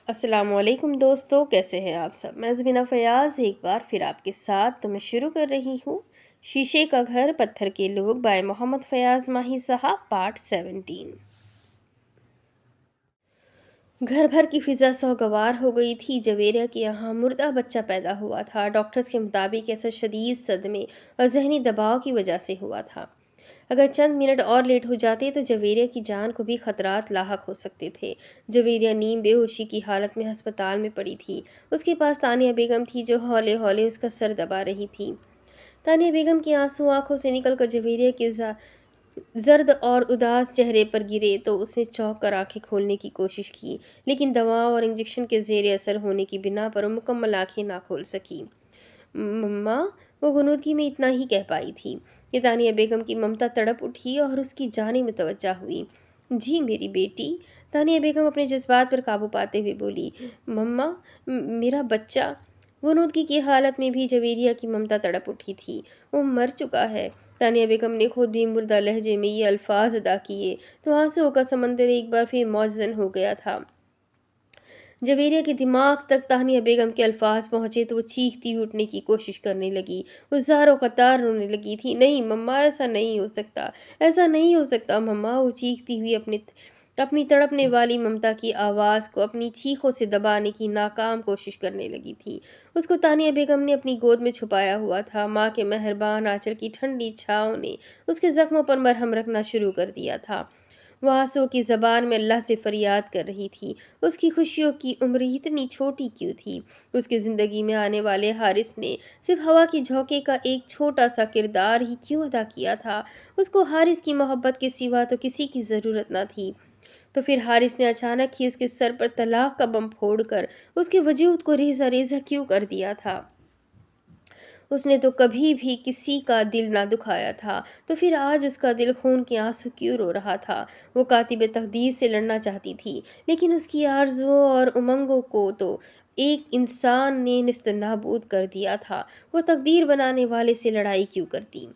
السلام علیکم دوستو، کیسے ہیں آپ سب؟ میں زبینہ فیاض ایک بار پھر آپ کے ساتھ تو میں شروع کر رہی ہوں شیشے کا گھر پتھر کے لوگ بائی محمد فیاض ماہی صاحب پارٹ 17۔ گھر بھر کی فضا سوگوار ہو گئی تھی۔ جویریہ کے یہاں مردہ بچہ پیدا ہوا تھا۔ ڈاکٹرز کے مطابق ایسا شدید صدمے اور ذہنی دباؤ کی وجہ سے ہوا تھا۔ اگر چند منٹ اور لیٹ ہو جاتے تو جویریہ کی جان کو بھی خطرات لاحق ہو سکتے تھے۔ جویریہ نیم بے ہوشی کی حالت میں ہسپتال میں پڑی تھی۔ اس کے پاس تانیہ بیگم تھی جو ہولے ہولے اس کا سر دبا رہی تھی۔ تانیہ بیگم کے آنسو آنکھوں سے نکل کر جویریہ کے زرد اور اداس چہرے پر گرے تو اس نے چونک کر آنکھیں کھولنے کی کوشش کی، لیکن دواؤں اور انجیکشن کے زیر اثر ہونے کی بنا پر وہ مکمل آنکھیں نہ کھول سکی۔ مما، وہ غنودگی میں اتنا ہی کہہ پائی تھی کہ تانیہ بیگم کی ممتا تڑپ اٹھی اور اس کی جانب متوجہ ہوئی۔ جی میری بیٹی، تانیہ بیگم اپنے جذبات پر قابو پاتے ہوئے بولی۔ مما، میرا بچہ۔ غنودگی کی حالت میں بھی جویریہ کی ممتا تڑپ اٹھی تھی۔ وہ مر چکا ہے۔ تانیہ بیگم نے خود بھی مردہ لہجے میں یہ الفاظ ادا کیے تو آنسوؤں کا سمندر ایک بار پھر موجزن ہو گیا تھا۔ جویریہ کے دماغ تک تانیہ بیگم کے الفاظ پہنچے تو وہ چیختی ہوئی اٹھنے کی کوشش کرنے لگی۔ وہ زار و قطار رونے لگی تھی۔ نہیں مما، ایسا نہیں ہو سکتا، ایسا نہیں ہو سکتا مما۔ وہ چیختی ہوئی اپنی تڑپنے والی ممتا کی آواز کو اپنی چیخوں سے دبانے کی ناکام کوشش کرنے لگی تھی۔ اس کو تانیہ بیگم نے اپنی گود میں چھپایا ہوا تھا۔ ماں کے مہربان آنچل کی ٹھنڈی چھاؤں نے اس کے زخموں پر مرہم رکھنا شروع کر دیا تھا۔ وہ آنسوؤں کی زبان میں اللہ سے فریاد کر رہی تھی۔ اس کی خوشیوں کی عمر اتنی چھوٹی کیوں تھی؟ اس کی زندگی میں آنے والے حارث نے صرف ہوا کے جھونکے کا ایک چھوٹا سا کردار ہی کیوں ادا کیا تھا؟ اس کو حارث کی محبت کے سوا تو کسی کی ضرورت نہ تھی۔ تو پھر حارث نے اچانک ہی اس کے سر پر طلاق کا بم پھوڑ کر اس کے وجود کو ریزہ ریزہ کیوں کر دیا تھا؟ اس نے تو کبھی بھی کسی کا دل نہ دکھایا تھا، تو پھر آج اس کا دل خون کے آنسو کیوں رو رہا تھا؟ وہ کاتب تقدیر سے لڑنا چاہتی تھی، لیکن اس کی آرزوؤں اور امنگوں کو تو ایک انسان نے نیست نابود کر دیا تھا۔ وہ تقدیر بنانے والے سے لڑائی کیوں کرتی؟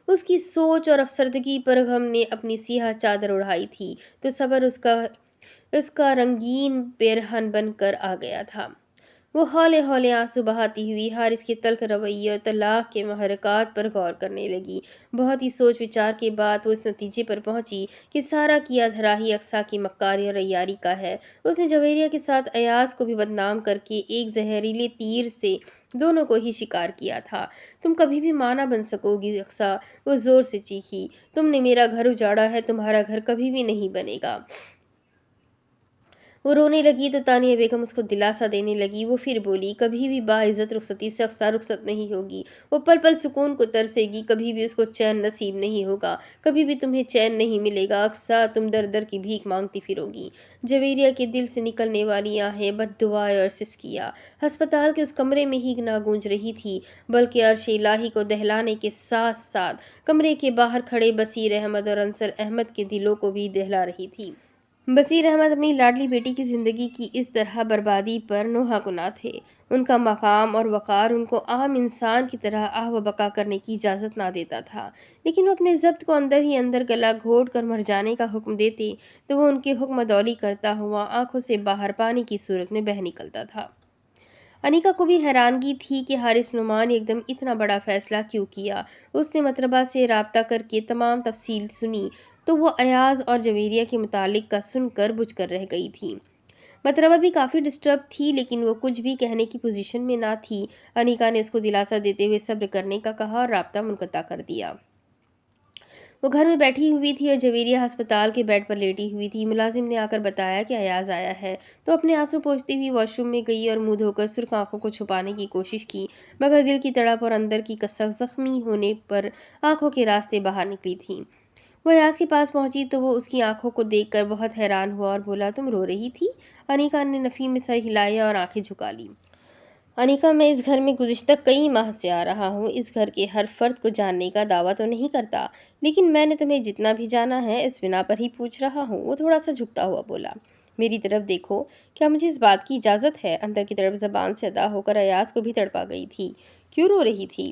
اس کی سوچ اور افسردگی پر غم نے اپنی سیاہ چادر اڑائی تھی تو صبر اس کا رنگین پیرہن بن کر آ گیا تھا۔ وہ ہولے ہولے آنسو بہاتی ہوئی حارث کے تلخ رویے اور طلاق کے محرکات پر غور کرنے لگی۔ بہت ہی سوچ وچار کے بعد وہ اس نتیجے پر پہنچی کہ سارا کیا دھرا ہی اقصیٰ کی مکاری اور عیاری کا ہے۔ اس نے جویریہ کے ساتھ ایاز کو بھی بدنام کر کے ایک زہریلے تیر سے دونوں کو ہی شکار کیا تھا۔ تم کبھی بھی ماں نہ بن سکو گی اقصیٰ، وہ زور سے چیخی۔ تم نے میرا گھر اجاڑا ہے، تمہارا گھر کبھی بھی نہیں بنے گا۔ وہ رونے لگی تو تانیہ بیگم اس کو دلاسا دینے لگی۔ وہ پھر بولی، کبھی بھی باعزت رخصتی سے اقصیٰ رخصت نہیں ہوگی۔ وہ پل پل سکون کو ترسے گی، کبھی بھی اس کو چین نصیب نہیں ہوگا، کبھی بھی تمہیں چین نہیں ملے گا اقصیٰ، تم در در کی بھیک مانگتی پھروگی۔ جویریہ کے دل سے نکلنے والی آہیں بد دعائیں اور سسکیاں ہسپتال کے اس کمرے میں ہی نہ گونج رہی تھی، بلکہ عرش الہی کو دہلانے کے ساتھ ساتھ کمرے کے باہر کھڑے بصیر احمد اور انصر احمد کے دلوں کو بھی دہلا رہی تھی۔ بصیر احمد اپنی لاڈلی بیٹی کی زندگی کی اس طرح بربادی پر نوحہ گناہ تھے۔ ان کا مقام اور وقار ان کو عام انسان کی طرح آہ و بقا کرنے کی اجازت نہ دیتا تھا، لیکن وہ اپنے ضبط کو اندر ہی اندر گلا گھونٹ کر مر جانے کا حکم دیتے تو وہ ان کے حکم عدولی کرتا ہوا آنکھوں سے باہر پانی کی صورت میں بہہ نکلتا تھا۔ انیکا کو بھی حیرانگی تھی کہ حارث نعمان نے ایک دم اتنا بڑا فیصلہ کیوں کیا۔ اس نے مطربہ سے رابطہ کر کے تمام تفصیل سنی تو وہ ایاز اور جویریہ کے متعلق کا سن کر بجھ کر رہ گئی تھی۔ مطربہ بھی کافی ڈسٹرب تھی، لیکن وہ کچھ بھی کہنے کی پوزیشن میں نہ تھی۔ انیکا نے اس کو دلاسا دیتے ہوئے صبر کرنے کا کہا اور رابطہ منقطع کر دیا۔ وہ گھر میں بیٹھی ہوئی تھی اور جویریہ ہسپتال کے بیڈ پر لیٹی ہوئی تھی۔ ملازم نے آ کر بتایا کہ ایاز آیا ہے تو اپنے آنسو پوچھتی ہوئی واش روم میں گئی اور منہ دھو کر سرخ آنکھوں کو چھپانے کی کوشش کی، مگر دل کی تڑپ اور اندر کی کسک زخمی ہونے پر آنکھوں کے راستے باہر نکلی تھی۔ وہ ایاز کے پاس پہنچی تو وہ اس کی آنکھوں کو دیکھ کر بہت حیران ہوا اور بولا، تم رو رہی تھی؟ انیکا نے نفی میں سر ہلایا اور آنکھیں جھکا لی۔ انیکا، میں اس گھر میں گزشتہ کئی ماہ سے آ رہا ہوں، اس گھر کے ہر فرد کو جاننے کا دعویٰ تو نہیں کرتا، لیکن میں نے تمہیں جتنا بھی جانا ہے اس بنا پر ہی پوچھ رہا ہوں۔ وہ تھوڑا سا جھکتا ہوا بولا، میری طرف دیکھو، کیا مجھے اس بات کی اجازت ہے؟ اندر کی طرف زبان سے ادا ہو کر ایاز کو بھی تڑپا گئی تھی۔ کیوں رو رہی تھی؟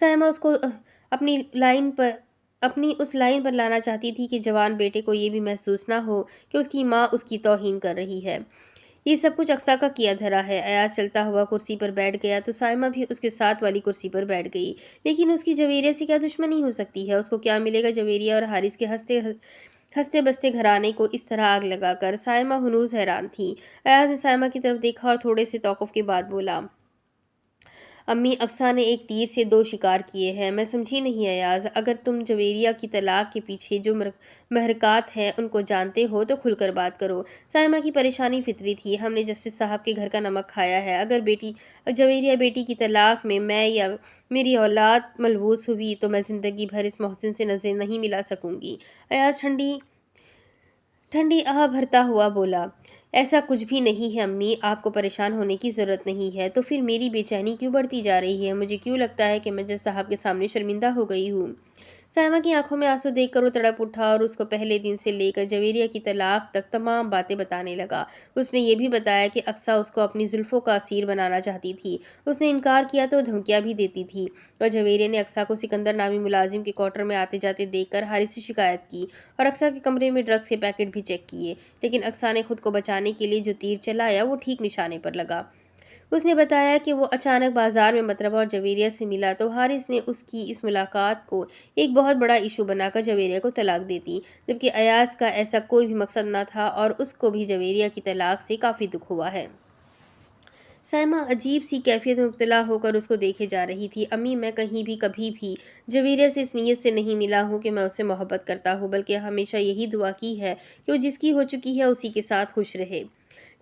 سائمہ اس کو اپنی لائن پر اپنی اس لائن پر لانا چاہتی تھی کہ جوان بیٹے کو یہ بھی محسوس نہ ہو کہ اس کی ماں اس کی توہین کر رہی ہے۔ یہ سب کچھ اقصیٰ کا کیا دھرا ہے۔ ایاز چلتا ہوا کرسی پر بیٹھ گیا تو سائمہ بھی اس کے ساتھ والی کرسی پر بیٹھ گئی۔ لیکن اس کی جویریہ سے کیا دشمنی ہو سکتی ہے؟ اس کو کیا ملے گا؟ جویریہ اور حارث کے ہنستے بستے گھرانے کو اس طرح آگ لگا کر؟ سائمہ ہنوز حیران تھی۔ ایاز نے سائمہ کی طرف دیکھا اور تھوڑے سے توقف کے بعد بولا، امی، اقصیٰ نے ایک تیر سے دو شکار کیے ہیں۔ میں سمجھی نہیں ایاز، اگر تم جویریہ کی طلاق کے پیچھے جو محرکات ہیں ان کو جانتے ہو تو کھل کر بات کرو۔ سائمہ کی پریشانی فطری تھی۔ ہم نے جسٹس صاحب کے گھر کا نمک کھایا ہے۔ اگر جویریہ بیٹی کی طلاق میں یا میری اولاد ملوث ہوئی تو میں زندگی بھر اس محسن سے نظر نہیں ملا سکوں گی۔ ایاز ٹھنڈی آہ بھرتا ہوا بولا، ایسا کچھ بھی نہیں ہے امی، آپ کو پریشان ہونے کی ضرورت نہیں ہے۔ تو پھر میری بے چینی کیوں بڑھتی جا رہی ہے؟ مجھے کیوں لگتا ہے کہ میں جج صاحب کے سامنے شرمندہ ہو گئی ہوں؟ سائمہ کی آنکھوں میں آنسو دیکھ کر وہ تڑپ اٹھا اور اس کو پہلے دن سے لے کر جویریہ کی طلاق تک تمام باتیں بتانے لگا۔ اس نے یہ بھی بتایا کہ اقصیٰ اس کو اپنی زلفوں کا اسیر بنانا چاہتی تھی۔ اس نے انکار کیا تو دھمکیاں بھی دیتی تھی، اور جویریہ نے اقصیٰ کو سکندر نامی ملازم کے کوارٹر میں آتے جاتے دیکھ کر حارث سے شکایت کی اور اقصیٰ کے کمرے میں ڈرگس کے پیکٹ بھی چیک کیے۔ لیکن اقصیٰ نے خود کو بچانے کے لیے جو تیر چلایا وہ ٹھیک نشانے پر لگا۔ اس نے بتایا کہ وہ اچانک بازار میں مطربہ اور جویریہ سے ملا تو حارث نے اس کی اس ملاقات کو ایک بہت بڑا ایشو بنا کر جویریہ کو طلاق دے دی، جبکہ ایاز کا ایسا کوئی بھی مقصد نہ تھا اور اس کو بھی جویریہ کی طلاق سے کافی دکھ ہوا ہے۔ سائمہ عجیب سی کیفیت میں مبتلا ہو کر اس کو دیکھے جا رہی تھی۔ امی، میں کہیں بھی کبھی بھی جویریہ سے اس نیت سے نہیں ملا ہوں کہ میں اس سے محبت کرتا ہوں، بلکہ ہمیشہ یہی دعا کی ہے کہ وہ جس کی ہو چکی ہے اسی کے ساتھ خوش رہے۔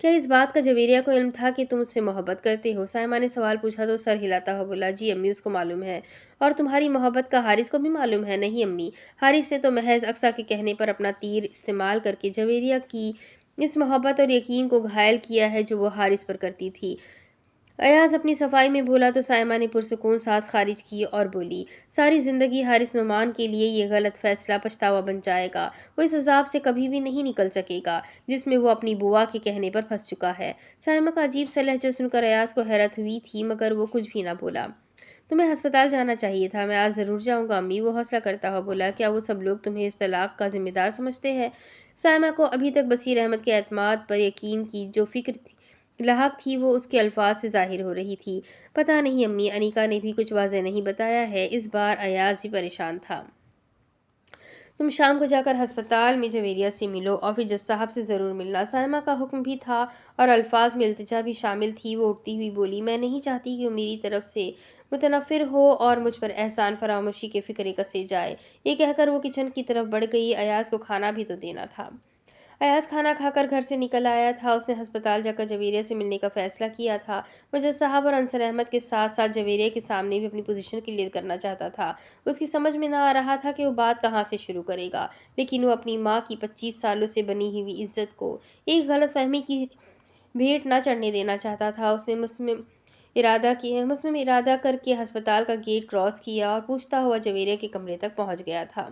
کیا اس بات کا جویریہ کو علم تھا کہ تم اس سے محبت کرتے ہو؟ سائمہ نے سوال پوچھا تو سر ہلاتا ہوا بولا، جی امی، اس کو معلوم ہے۔ اور تمہاری محبت کا حارث کو بھی معلوم ہے؟ نہیں امی، حارث نے تو محض اقصیٰ کے کہنے پر اپنا تیر استعمال کر کے جویریہ کی اس محبت اور یقین کو گھائل کیا ہے جو وہ حارث پر کرتی تھی۔ ایاز اپنی صفائی میں بولا تو سائمہ نے پرسکون سانس خارج کی اور بولی، ساری زندگی حارث نعمان کے لیے یہ غلط فیصلہ پچھتاوا بن جائے گا۔ وہ اس عذاب سے کبھی بھی نہیں نکل سکے گا جس میں وہ اپنی بوا کے کہنے پر پھنس چکا ہے۔ سائمہ کا عجیب سا لہجہ سن کر ایاز کو حیرت ہوئی تھی، مگر وہ کچھ بھی نہ بولا۔ تمہیں ہسپتال جانا چاہیے تھا۔ میں آج ضرور جاؤں گا امی، وہ حوصلہ کرتا ہوا بولا۔ کیا وہ سب لوگ تمہیں اس طلاق کا ذمہ دار سمجھتے ہیں؟ سائمہ کو ابھی تک بصیر احمد کے اعتماد پر یقین کی جو فکر لاحق تھی وہ اس کے الفاظ سے ظاہر ہو رہی تھی۔ پتہ نہیں امی، انیکا نے بھی کچھ واضح نہیں بتایا ہے۔ اس بار ایاز بھی پریشان تھا۔ تم شام کو جا کر ہسپتال میں جویریہ سے ملو اور پھر جج صاحب سے ضرور ملنا۔ سائمہ کا حکم بھی تھا اور الفاظ میں التجا بھی شامل تھی۔ وہ اٹھتی ہوئی بولی، میں نہیں چاہتی کہ وہ میری طرف سے متنفر ہو اور مجھ پر احسان فراموشی کے فکرے کسے جائے۔ یہ کہہ کر وہ کچن کی طرف بڑھ گئی۔ ایاز کو کھانا بھی تو دینا تھا۔ ایاز کھانا کھا کر گھر سے نکل آیا تھا۔ اس نے ہسپتال جا کر جویریہ سے ملنے کا فیصلہ کیا تھا۔ وہ جج صاحب اور انصر احمد کے ساتھ ساتھ جویریہ کے سامنے بھی اپنی پوزیشن کلیئر کرنا چاہتا تھا۔ اس کی سمجھ میں نہ آ رہا تھا کہ وہ بات کہاں سے شروع کرے گا، لیکن وہ اپنی ماں کی 25 سالوں سے بنی ہوئی عزت کو ایک غلط فہمی کی بھیٹ نہ چڑھنے دینا چاہتا تھا۔ اس نے مصمم ارادہ کر کے ہسپتال کا گیٹ کراس کیا اور پوچھتا ہوا جویریہ کے کمرے تک پہنچ گیا تھا۔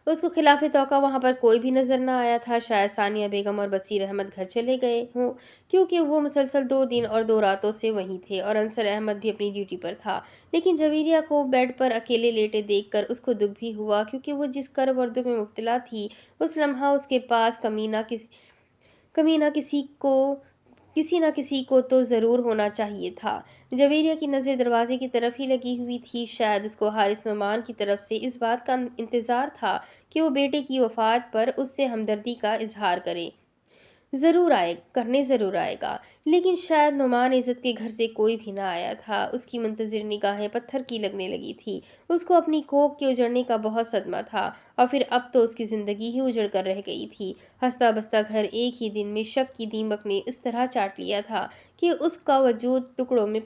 اس کو خلاف توقع وہاں پر کوئی بھی نظر نہ آیا تھا۔ شاید ثانیہ بیگم اور بصیر احمد گھر چلے گئے ہوں، کیونکہ وہ مسلسل 2 دن اور 2 راتوں سے وہیں تھے اور انصر احمد بھی اپنی ڈیوٹی پر تھا۔ لیکن جویریہ کو بیڈ پر اکیلے لیٹے دیکھ کر اس کو دکھ بھی ہوا، کیونکہ وہ جس کرب اور دکھ میں مبتلا تھی اس لمحہ اس کے پاس کمی نہ کسی کو تو ضرور ہونا چاہیے تھا۔ جویریہ کی نظر دروازے کی طرف ہی لگی ہوئی تھی۔ شاید اس کو حارث نعمان کی طرف سے اس بات کا انتظار تھا کہ وہ بیٹے کی وفات پر اس سے ہمدردی کا اظہار ضرور آئے گا، لیکن شاید نعمان عزت کے گھر سے کوئی بھی نہ آیا تھا۔ اس کی منتظر نگاہیں پتھر کی لگنے لگی تھی۔ اس کو اپنی کوکھ کے اجڑنے کا بہت صدمہ تھا اور پھر اب تو اس کی زندگی ہی اجڑ کر رہ گئی تھی۔ ہنستا بستا گھر ایک ہی دن میں شک کی دیمک نے اس طرح چاٹ لیا تھا کہ اس کا وجود ٹکڑوں میں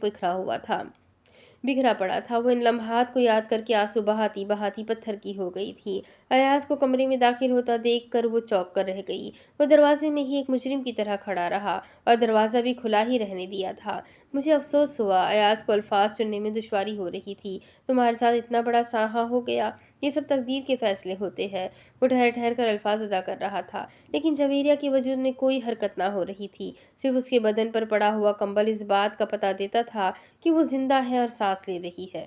بکھرا پڑا تھا۔ وہ ان لمحات کو یاد کر کے آنسو بہاتی بہاتی پتھر کی ہو گئی تھی۔ ایاز کو کمرے میں داخل ہوتا دیکھ کر وہ چونک کر رہ گئی۔ وہ دروازے میں ہی ایک مجرم کی طرح کھڑا رہا اور دروازہ بھی کھلا ہی رہنے دیا تھا۔ مجھے افسوس ہوا، ایاز کو الفاظ چننے میں دشواری ہو رہی تھی۔ تمہارے ساتھ اتنا بڑا سانحہ ہو گیا، یہ سب تقدیر کے فیصلے ہوتے ہیں۔ وہ ٹھہر ٹھہر کر الفاظ ادا کر رہا تھا، لیکن جویریہ کے وجود میں کوئی حرکت نہ ہو رہی تھی۔ صرف اس کے بدن پر پڑا ہوا کمبل اس بات کا پتہ دیتا تھا کہ وہ زندہ ہے اور سانس لے رہی ہے۔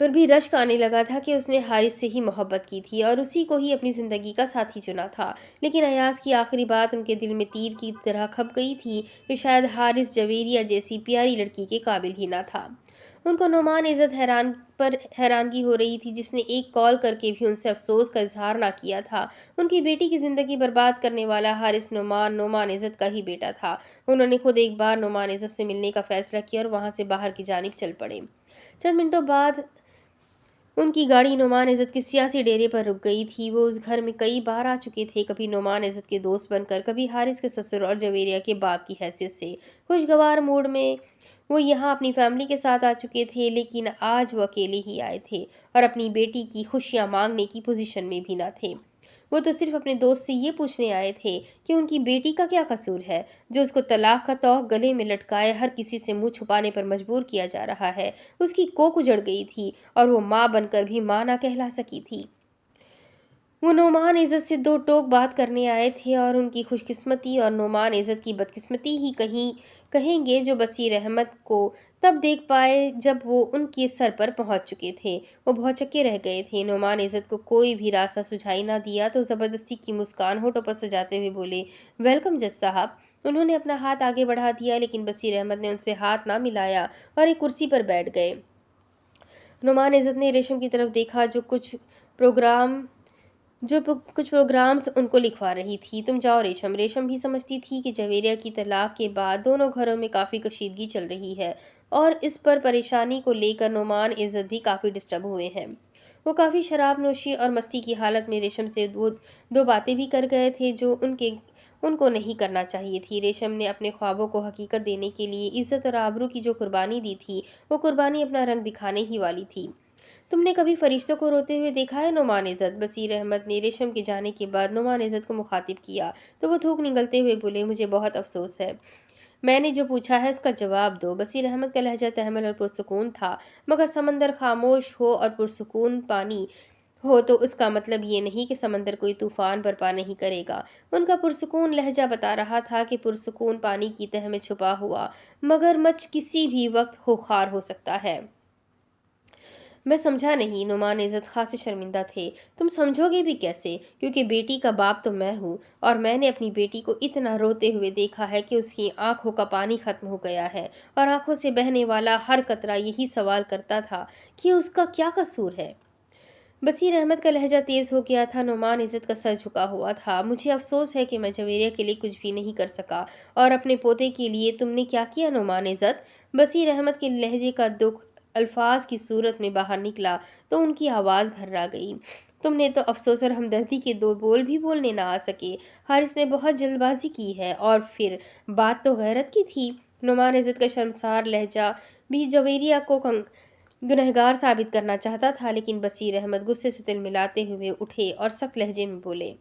پر بھی رشک آنے لگا تھا کہ اس نے حارث سے ہی محبت کی تھی اور اسی کو ہی اپنی زندگی کا ساتھی چنا تھا، لیکن ایاز کی آخری بات ان کے دل میں تیر کی طرح کھپ گئی تھی کہ شاید حارث جویریہ جیسی پیاری لڑکی کے قابل ہی نہ تھا۔ ان کو نعمان عزت حیرانگی ہو رہی تھی، جس نے ایک کال کر کے بھی ان سے افسوس کا اظہار نہ کیا تھا۔ ان کی بیٹی کی زندگی برباد کرنے والا حارث نعمان عزت کا ہی بیٹا تھا۔ انہوں نے خود ایک بار نعمان عزت سے ملنے کا فیصلہ کیا اور وہاں سے باہر کی جانب چل پڑے۔ چند منٹوں بعد ان کی گاڑی نعمان عزت کے سیاسی ڈیرے پر رک گئی تھی۔ وہ اس گھر میں کئی بار آ چکے تھے، کبھی نعمان عزت کے دوست بن کر، کبھی حارث کے سسر اور جویریہ کے باپ کی حیثیت سے۔ خوشگوار موڈ میں وہ یہاں اپنی فیملی کے ساتھ آ چکے تھے، لیکن آج وہ اکیلے ہی آئے تھے اور اپنی بیٹی کی خوشیاں مانگنے کی پوزیشن میں بھی نہ تھے۔ وہ تو صرف اپنے دوست سے یہ پوچھنے آئے تھے کہ ان کی بیٹی کا کیا قصور ہے، جو اس کو طلاق کا طوق گلے میں لٹکائے ہر کسی سے منہ چھپانے پر مجبور کیا جا رہا ہے۔ اس کی کوکھ اجڑ گئی تھی اور وہ ماں بن کر بھی ماں نہ کہلا سکی تھی۔ وہ نعمان عزت سے دو ٹوک بات کرنے آئے تھے اور ان کی خوش قسمتی اور نعمان عزت کی بدقسمتی ہی کہیں گے جو بصیر احمد کو تب دیکھ پائے جب وہ ان کے سر پر پہنچ چکے تھے۔ وہ بھوچکے رہ گئے تھے۔ نعمان عزت کو کوئی بھی راستہ سجھائی نہ دیا تو زبردستی کی مسکان ہونٹوں پر سجاتے ہوئے بولے، ویلکم جج صاحب۔ انہوں نے اپنا ہاتھ آگے بڑھا دیا، لیکن بصیر احمد نے ان سے ہاتھ نہ ملایا اور ایک کرسی پر بیٹھ گئے۔ نعمان عزت نے ریشم کی طرف دیکھا جو کچھ پروگرامز ان کو لکھوا رہی تھی۔ تم جاؤ ریشم۔ ریشم بھی سمجھتی تھی کہ جویریہ کی طلاق کے بعد دونوں گھروں میں کافی کشیدگی چل رہی ہے اور اس پر پریشانی کو لے کر نعمان عزت بھی کافی ڈسٹرب ہوئے ہیں۔ وہ کافی شراب نوشی اور مستی کی حالت میں ریشم سے دو باتیں بھی کر گئے تھے جو ان کو نہیں کرنا چاہیے تھی۔ ریشم نے اپنے خوابوں کو حقیقت دینے کے لیے عزت اور آبرو کی جو قربانی دی تھی، وہ قربانی اپنا رنگ دکھانے ہی والی تھی۔ تم نے کبھی فرشتوں کو روتے ہوئے دیکھا ہے نعمان عزت؟ بصیر احمد نے ریشم کے جانے کے بعد نعمان عزت کو مخاطب کیا تو وہ تھوک نگلتے ہوئے بولے، مجھے بہت افسوس ہے۔ میں نے جو پوچھا ہے اس کا جواب دو۔ بصیر احمد کا لہجہ تحمل اور پرسکون تھا، مگر سمندر خاموش ہو اور پرسکون پانی ہو تو اس کا مطلب یہ نہیں کہ سمندر کوئی طوفان برپا نہیں کرے گا۔ ان کا پرسکون لہجہ بتا رہا تھا کہ پرسکون پانی کی تہ میں چھپا ہوا مگرمچھ کسی بھی وقت خوخار ہو سکتا ہے۔ میں سمجھا نہیں۔ نعمان عزت خاصے شرمندہ تھے۔ تم سمجھو گے بھی کیسے؟ کیونکہ بیٹی کا باپ تو میں ہوں اور میں نے اپنی بیٹی کو اتنا روتے ہوئے دیکھا ہے کہ اس کی آنکھوں کا پانی ختم ہو گیا ہے اور آنکھوں سے بہنے والا ہر قطرہ یہی سوال کرتا تھا کہ اس کا کیا قصور ہے۔ بصیر احمد کا لہجہ تیز ہو گیا تھا۔ نعمان عزت کا سر جھکا ہوا تھا۔ مجھے افسوس ہے کہ میں جویریہ کے لیے کچھ بھی نہیں کر سکا۔ اور اپنے پوتے کے لیے تم نے کیا کیا نعمان عزت؟ بصیر احمد کے لہجے کا دکھ الفاظ کی صورت میں باہر نکلا تو ان کی آواز بھرا گئی۔ تم نے تو افسوس اور ہمدردی کے دو بول بھی بولنے نہ آ سکے۔ حارث نے بہت جلد بازی کی ہے اور پھر بات تو غیرت کی تھی۔ نعمان عزت کا شرمسار لہجہ بھی جویریہ کو گنہگار ثابت کرنا چاہتا تھا، لیکن بصیر احمد غصے سے تل ملاتے ہوئے اٹھے اور سخت لہجے میں بولے،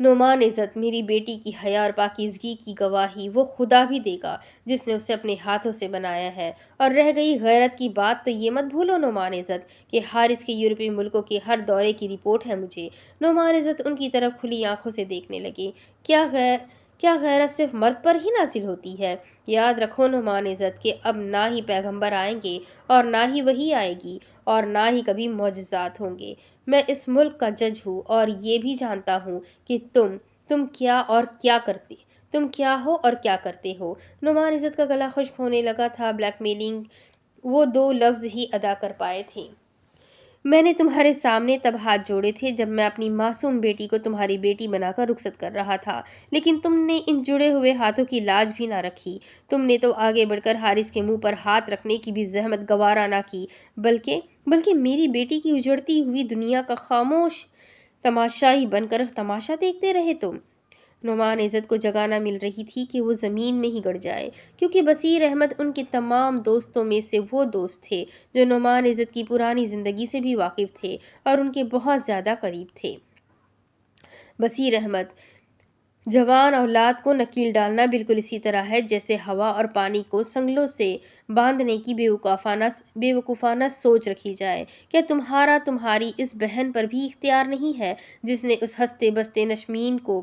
نعمان عزت، میری بیٹی کی حیا اور پاکیزگی کی گواہی وہ خدا بھی دے گا جس نے اسے اپنے ہاتھوں سے بنایا ہے۔ اور رہ گئی غیرت کی بات تو یہ مت بھولو نعمان عزت کہ حارث کے یورپی ملکوں کے ہر دورے کی رپورٹ ہے مجھے۔ نعمان عزت ان کی طرف کھلی آنکھوں سے دیکھنے لگے۔ کیا غیرت صرف مرد پر ہی نازل ہوتی ہے؟ یاد رکھو نعمان عزت کہ اب نہ ہی پیغمبر آئیں گے اور نہ ہی وحی آئے گی اور نہ ہی کبھی معجزات ہوں گے۔ میں اس ملک کا جج ہوں اور یہ بھی جانتا ہوں کہ تم کیا ہو اور کیا کرتے ہو۔ نعمان عزت کا گلا خشک ہونے لگا تھا۔ بلیک میلنگ وہ دو لفظ ہی ادا کر پائے تھے۔ میں نے تمہارے سامنے تب ہاتھ جوڑے تھے جب میں اپنی معصوم بیٹی کو تمہاری بیٹی بنا کر رخصت کر رہا تھا، لیکن تم نے ان جڑے ہوئے ہاتھوں کی لاج بھی نہ رکھی۔ تم نے تو آگے بڑھ کر حارث کے منہ پر ہاتھ رکھنے کی بھی زحمت گوارا نہ کی، بلکہ میری بیٹی کی اجڑتی ہوئی دنیا کا خاموش تماشائی بن کر تماشا دیکھتے رہے تم۔ نعمان عزت کو جگہ نہ مل رہی تھی کہ وہ زمین میں ہی گڑ جائے، کیونکہ بصیر احمد ان کے تمام دوستوں میں سے وہ دوست تھے جو نعمان عزت کی پرانی زندگی سے بھی واقف تھے اور ان کے بہت زیادہ قریب تھے۔ بصیر احمد، جوان اولاد کو نکیل ڈالنا بالکل اسی طرح ہے جیسے ہوا اور پانی کو سنگلوں سے باندھنے کی بے وقوفانہ سوچ رکھی جائے۔ کیا تمہاری اس بہن پر بھی اختیار نہیں ہے جس نے اس ہنستے بستے نشمین کو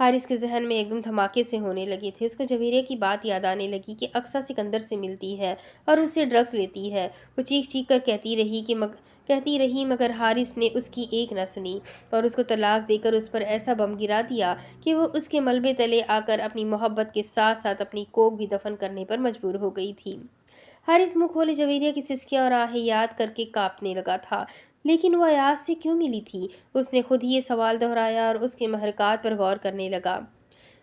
حارث کے ذہن میں ایک دم دھماکے سے ہونے لگے تھے۔ اس کو جویریہ کی بات یاد آنے لگی کہ اقصیٰ سکندر سے ملتی ہے اور اس سے ڈرگز لیتی ہے۔ وہ چیخ چیخ کر کہتی رہی مگر حارث نے اس کی ایک نہ سنی اور اس کو طلاق دے کر اس پر ایسا بم گرا دیا کہ وہ اس کے ملبے تلے آ کر اپنی محبت کے ساتھ ساتھ اپنی کوکھ بھی دفن کرنے پر مجبور ہو گئی تھی۔ حارث منہ کھولے جویریہ کی سسکیاں اور آہیں یاد کر کے کانپنے لگا تھا۔ لیکن وہ ایاز سے کیوں ملی تھی؟ اس نے خود ہی یہ سوال دہرایا اور اس کے محرکات پر غور کرنے لگا۔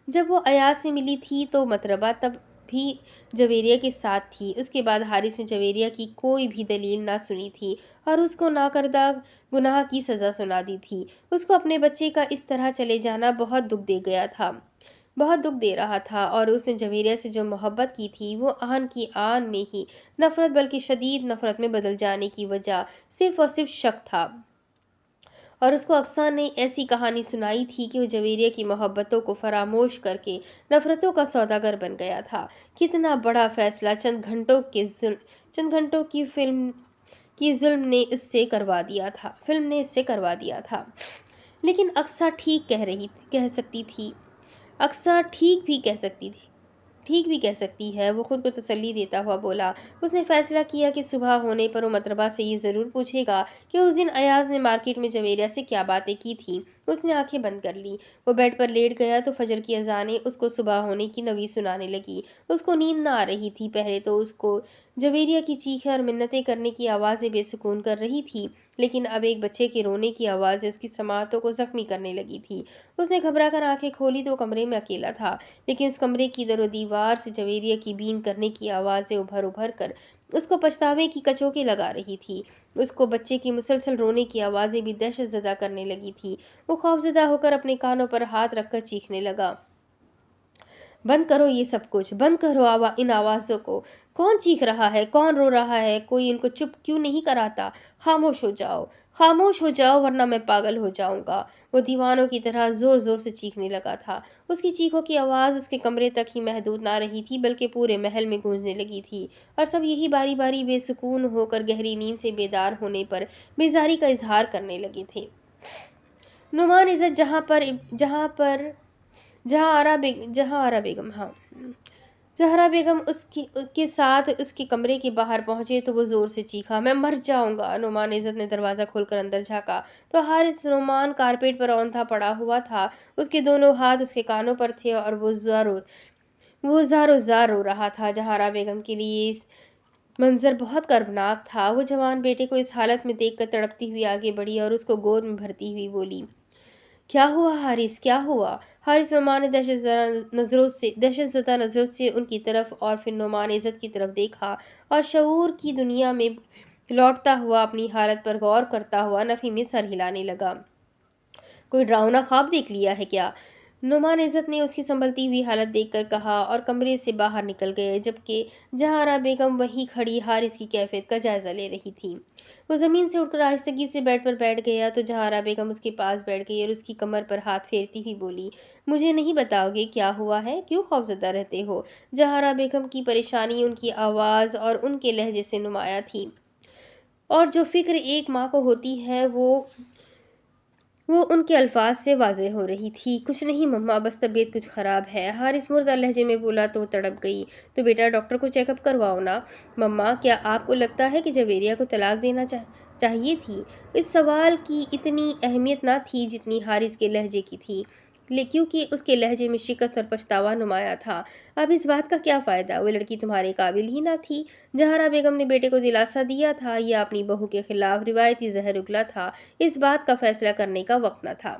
جب وہ ایاز سے ملی تھی تو مطربہ تب بھی جویریہ کے ساتھ تھی۔ اس کے بعد حارث نے جویریہ کی کوئی بھی دلیل نہ سنی تھی اور اس کو ناکردہ گناہ کی سزا سنا دی تھی۔ اس کو اپنے بچے کا اس طرح چلے جانا بہت دکھ دے رہا تھا اور اس نے جویریہ سے جو محبت کی تھی وہ آن کی آن میں ہی نفرت بلکہ شدید نفرت میں بدل جانے کی وجہ صرف اور صرف شک تھا۔ اور اس کو اقصیٰ نے ایسی کہانی سنائی تھی کہ وہ جویریہ کی محبتوں کو فراموش کر کے نفرتوں کا سوداگر بن گیا تھا۔ کتنا بڑا فیصلہ چند گھنٹوں کی ظلم نے اس سے کروا دیا تھا۔ لیکن اقصیٰ ٹھیک بھی کہہ سکتی ہے، وہ خود کو تسلی دیتا ہوا بولا۔ اس نے فیصلہ کیا کہ صبح ہونے پر وہ مطربہ سے یہ ضرور پوچھے گا کہ اس دن ایاز نے مارکیٹ میں جویریہ سے کیا باتیں کی تھی۔ اس نے آنکھیں بند کر لی۔ وہ بیڈ پر لیٹ گیا تو فجر کی اذانیں اس کو صبح ہونے کی نوید سنانے لگی۔ اس کو نیند نہ آ رہی تھی۔ پہلے تو اس کو جویریہ کی چیخیں اور منتیں کرنے کی آوازیں بے سکون کر رہی تھی، لیکن اب ایک بچے کے رونے کی آوازیں اس کی سماعتوں کو زخمی کرنے لگی تھی۔ اس نے گھبرا کر آنکھیں کھولی تو وہ کمرے میں اکیلا تھا، لیکن اس کمرے کی در و دیوار سے جویریہ کی بین کرنے کی آوازیں ابھر کر اس کو پچھتاوے کی کچوکیں لگا رہی تھی۔ اس کو بچے کی مسلسل رونے کی آوازیں بھی دہشت زدہ کرنے لگی تھی۔ وہ خوفزدہ ہو کر اپنے کانوں پر ہاتھ رکھ کر چیخنے لگا، بند کرو یہ سب کچھ، بند کرو ان آوازوں کو۔ کون چیخ رہا ہے؟ کون رو رہا ہے؟ کوئی ان کو چپ کیوں نہیں کراتا؟ خاموش ہو جاؤ ورنہ میں پاگل ہو جاؤں گا۔ وہ دیوانوں کی طرح زور زور سے چیخنے لگا تھا۔ اس کی چیخوں کی آواز اس کے کمرے تک ہی محدود نہ رہی تھی بلکہ پورے محل میں گونجنے لگی تھی، اور سب یہی باری باری بے سکون ہو کر گہری نیند سے بیدار ہونے پر بیزاری کا اظہار کرنے لگے تھے۔ نعمان عزت زہرا بیگم کے ساتھ اس کے کمرے کے باہر پہنچے تو وہ زور سے چیخا، میں مر جاؤں گا۔ نعمان عزت نے دروازہ کھول کر اندر جھانکا تو حارث نعمان کارپیٹ پر اوندھا پڑا ہوا تھا۔ اس کے دونوں ہاتھ اس کے کانوں پر تھے اور وہ زارو زار رو رہا تھا۔ زہرا بیگم کے لیے اس منظر بہت کربناک تھا۔ وہ جوان بیٹے کو اس حالت میں دیکھ کر تڑپتی ہوئی آگے بڑھی اور اس کو گود میں بھرتی ہوئی بولی، کیا ہوا حارث، کیا ہوا؟ حارث نعمان نے دہشت زدہ نظروں سے ان کی طرف اور پھر نعمان عزت کی طرف دیکھا اور شعور کی دنیا میں لوٹتا ہوا اپنی حالت پر غور کرتا ہوا نفی میں سر ہلانے لگا۔ کوئی ڈراؤنا خواب دیکھ لیا ہے کیا؟ نعمان عزت نے اس کی سنبھلتی ہوئی حالت دیکھ کر کہا اور کمرے سے باہر نکل گئے، جبکہ زہرا بیگم وہیں کھڑی حارث کی کیفیت کا جائزہ لے رہی تھی۔ وہ زمین سے اٹھ کر آہستگی سے بیڈ پر بیٹھ گیا تو زہرا بیگم اس کے پاس بیٹھ گئی اور اس کی کمر پر ہاتھ پھیرتی ہوئی بولی، مجھے نہیں بتاؤ گے کیا ہوا ہے؟ کیوں خوفزدہ رہتے ہو؟ زہرا بیگم کی پریشانی ان کی آواز اور ان کے لہجے سے نمایاں تھی، اور جو فکر ایک ماں کو ہوتی ہے وہ ان کے الفاظ سے واضح ہو رہی تھی۔ کچھ نہیں مما، بس طبیعت کچھ خراب ہے۔ حارث مردہ لہجے میں بولا تو وہ تڑپ گئی۔ تو بیٹا ڈاکٹر کو چیک اپ کرواؤ نا۔ مما، کیا آپ کو لگتا ہے کہ جویریہ کو طلاق دینا چاہیے تھی؟ اس سوال کی اتنی اہمیت نہ تھی جتنی حارث کے لہجے کی تھی، کیونکہ اس کے لہجے میں شکست اور پچھتاوا نمایاں تھا۔ اب اس بات کا کیا فائدہ؟ وہ لڑکی تمہارے قابل ہی نہ تھی۔ زہرا بیگم نے بیٹے کو دلاسا دیا تھا، یا اپنی بہو کے خلاف روایتی زہر اگلا تھا؟ اس بات کا فیصلہ کرنے کا وقت نہ تھا۔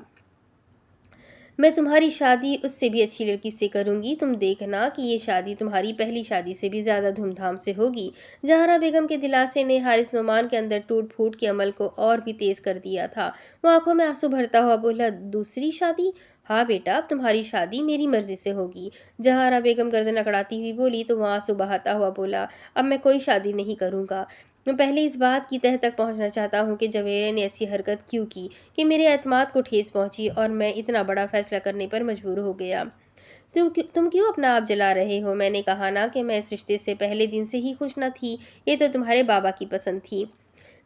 میں تمہاری شادی اس سے بھی اچھی لڑکی سے کروں گی، تم دیکھنا کہ یہ شادی تمہاری پہلی شادی سے بھی زیادہ دھوم دھام سے ہوگی۔ زہرا بیگم کے دلاسے نے حارث نعمان کے اندر ٹوٹ پھوٹ کے عمل کو اور بھی تیز کر دیا تھا۔ وہ آنکھوں میں آنسو بھرتا ہوا بولا، دوسری شادی؟ ہاں بیٹا، اب تمہاری شادی میری مرضی سے ہوگی۔ زہرا بیگم گردن اکڑاتی ہوئی بولی تو وہ آنسو بہاتا ہوا بولا، اب میں کوئی شادی نہیں کروں گا۔ میں پہلے اس بات کی تہہ تک پہنچنا چاہتا ہوں کہ جویریہ نے ایسی حرکت کیوں کی کہ میرے اعتماد کو ٹھیس پہنچی اور میں اتنا بڑا فیصلہ کرنے پر مجبور ہو گیا۔ تم کیوں اپنا آپ جلا رہے ہو؟ میں نے کہا نا کہ میں اس رشتے سے پہلے دن سے ہی خوش نہ تھی، یہ تو تمہارے بابا کی پسند تھی۔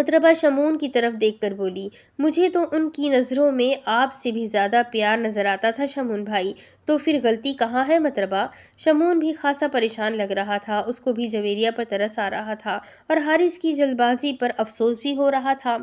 مطربہ شمون کی طرف دیکھ کر بولی، مجھے تو ان کی نظروں میں آپ سے بھی زیادہ پیار نظر آتا تھا شمون بھائی، تو پھر غلطی کہاں ہے مطربہ؟ شمون بھی خاصا پریشان لگ رہا تھا، اس کو بھی جویریہ پر ترس آ رہا تھا اور حارث کی جلد بازی پر افسوس بھی ہو رہا تھا،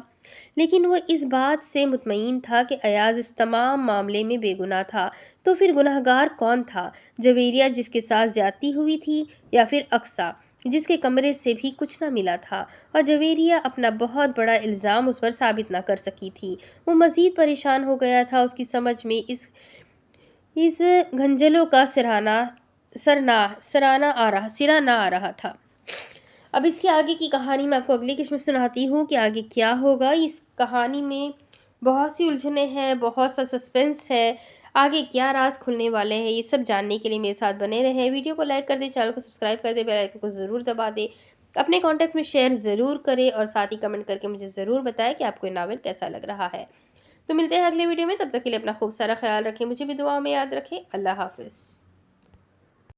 لیکن وہ اس بات سے مطمئن تھا کہ ایاز اس تمام معاملے میں بے گناہ تھا۔ تو پھر گناہ گار کون تھا؟ جویریہ جس کے ساتھ زیادتی ہوئی تھی، یا پھر اقصیٰ جس کے کمرے سے بھی کچھ نہ ملا تھا اور جویریہ اپنا بہت بڑا الزام اس پر ثابت نہ کر سکی تھی؟ وہ مزید پریشان ہو گیا تھا، اس کی سمجھ میں اس گھنجلوں کا سرا نہ آ رہا تھا۔ اب اس کے آگے کی کہانی میں آپ کو اگلی قسم سناتی ہوں کہ آگے کیا ہوگا۔ اس کہانی میں بہت سی الجھنیں ہیں، بہت سا سسپنس ہے، آگے کیا راز کھلنے والے ہیں، یہ سب جاننے کے لیے میرے ساتھ بنے رہے۔ ویڈیو کو لائک کر دیں، چینل کو سبسکرائب کر دیں، بیل آئیکن کو ضرور دبا دیں، اپنے کانٹیکٹس میں شیئر ضرور کریں اور ساتھ ہی کمنٹ کر کے مجھے ضرور بتائیں کہ آپ کو یہ ناول کیسا لگ رہا ہے۔ تو ملتے ہیں اگلے ویڈیو میں، تب تک کے لیے اپنا خوب سارا خیال رکھیں، مجھے بھی دعاؤں میں یاد رکھیں۔ اللہ حافظ۔